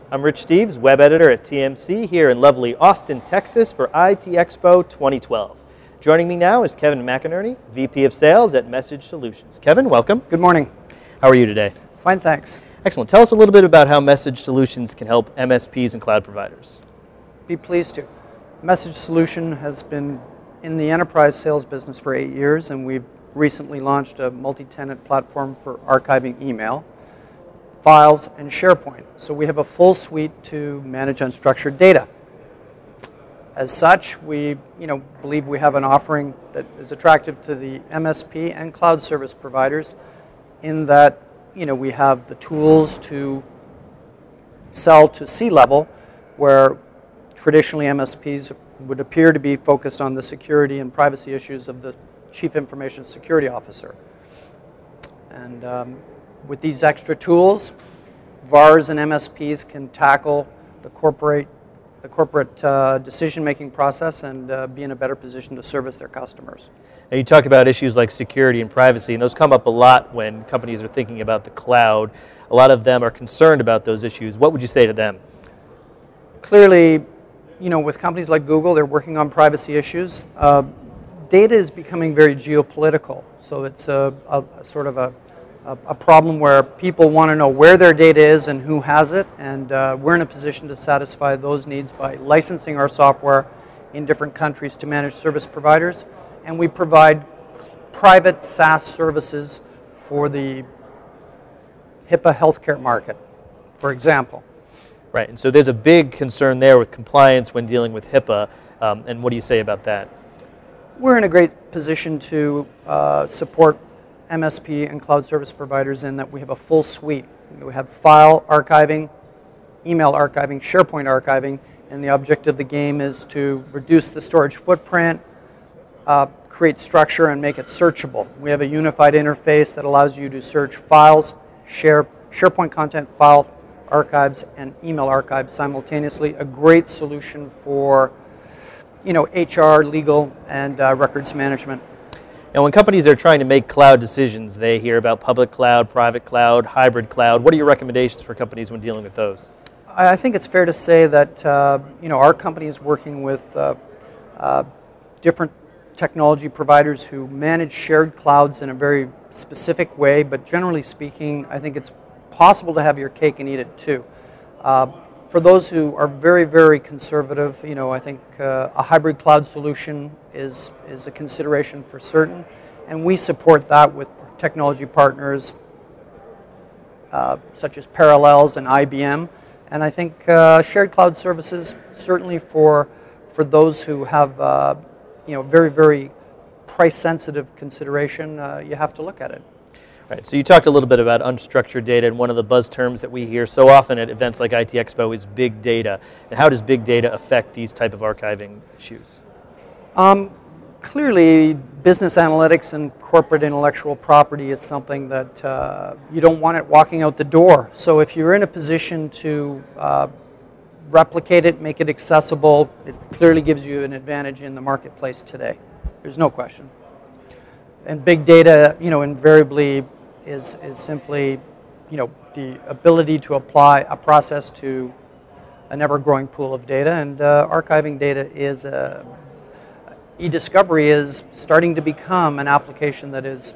I'm Rich Steeves, web editor at TMC here in lovely Austin, Texas for IT Expo 2012. Joining me now is Kevin Mcinerney, VP of Sales at MessageSolutions. Kevin, welcome. Good morning. How are you today? Fine, thanks. Excellent. Tell us a little bit about how MessageSolutions can help MSPs and cloud providers. Be pleased to. MessageSolution has been in the enterprise sales business for 8 years, and we've recently launched a multi-tenant platform for archiving email, files, and SharePoint. So we have a full suite to manage unstructured data. As such, we believe we have an offering that is attractive to the MSP and cloud service providers in that we have the tools to sell to C-level, where traditionally MSPs would appear to be focused on the security and privacy issues of the Chief Information Security Officer. And with these extra tools, VARs and MSPs can tackle the corporate decision-making process and be in a better position to service their customers. Now you talk about issues like security and privacy, and those come up a lot when companies are thinking about the cloud. A lot of them are concerned about those issues. What would you say to them? Clearly, with companies like Google, they're working on privacy issues. Data is becoming very geopolitical, so it's a sort of a problem where people want to know where their data is and who has it, and we're in a position to satisfy those needs by licensing our software in different countries to manage service providers, and we provide private SaaS services for the HIPAA healthcare market, for example. Right, and so there's a big concern there with compliance when dealing with HIPAA, and what do you say about that? We're in a great position to support MSP and cloud service providers in that we have a full suite. We have file archiving, email archiving, SharePoint archiving, and the object of the game is to reduce the storage footprint, create structure, and make it searchable. We have a unified interface that allows you to search files, SharePoint content, file archives, and email archives simultaneously. A great solution for HR, legal, and records management. And when companies are trying to make cloud decisions, they hear about public cloud, private cloud, hybrid cloud. What are your recommendations for companies when dealing with those? I think it's fair to say that our company is working with different technology providers who manage shared clouds in a very specific way, but generally speaking, I think it's possible to have your cake and eat it too. For those who are very, very conservative, I think a hybrid cloud solution is a consideration for certain, and we support that with technology partners such as Parallels and IBM. And I think shared cloud services, certainly for those who have very, very price-sensitive consideration, you have to look at it. Right, so you talked a little bit about unstructured data, and one of the buzz terms that we hear so often at events like IT Expo is big data. And how does big data affect these type of archiving issues? Clearly, business analytics and corporate intellectual property is something that you don't want it walking out the door. So if you're in a position to replicate it, make it accessible, it clearly gives you an advantage in the marketplace today. There's no question. And big data, invariably is simply, the ability to apply a process to an ever-growing pool of data, and archiving data is e-discovery is starting to become an application that is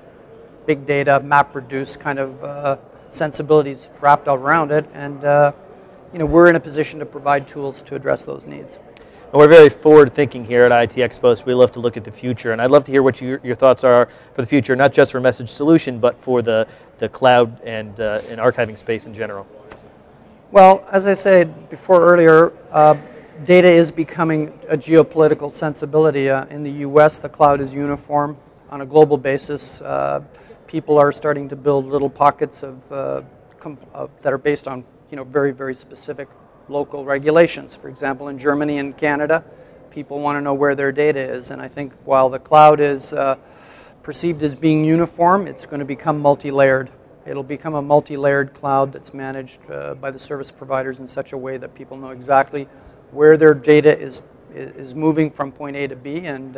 big data, map-reduced kind of sensibilities wrapped around it, and we're in a position to provide tools to address those needs. And we're very forward-thinking here at IT Expo, so we love to look at the future. And I'd love to hear what your thoughts are for the future, not just for MessageSolution, but for the cloud and archiving space in general. Well, as I said before earlier, data is becoming a geopolitical sensibility. In the US, the cloud is uniform. On a global basis, people are starting to build little pockets of that are based on very, very specific local regulations. For example, in Germany and Canada, people want to know where their data is, and I think while the cloud is perceived as being uniform, it's going to become multi-layered. It'll become a multi-layered cloud that's managed by the service providers in such a way that people know exactly where their data is moving from point A to B, and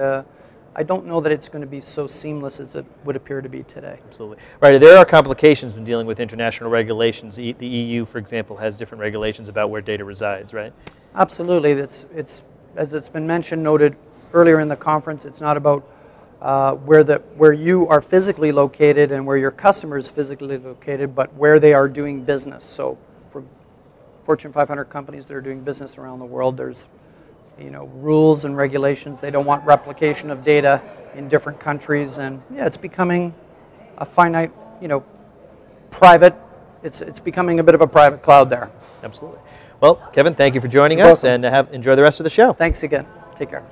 I don't know that it's going to be so seamless as it would appear to be today. Absolutely. Right, there are complications when dealing with international regulations. The EU, for example, has different regulations about where data resides, right? Absolutely. It's as it's been noted earlier in the conference, it's not about where you are physically located and where your customer is physically located, but where they are doing business. So for Fortune 500 companies that are doing business around the world, there's rules and regulations. They don't want replication of data in different countries, and yeah, it's becoming a finite, private. It's becoming a bit of a private cloud there. Absolutely. Well, Kevin, thank you for joining You're us, welcome. and enjoy the rest of the show. Thanks again. Take care.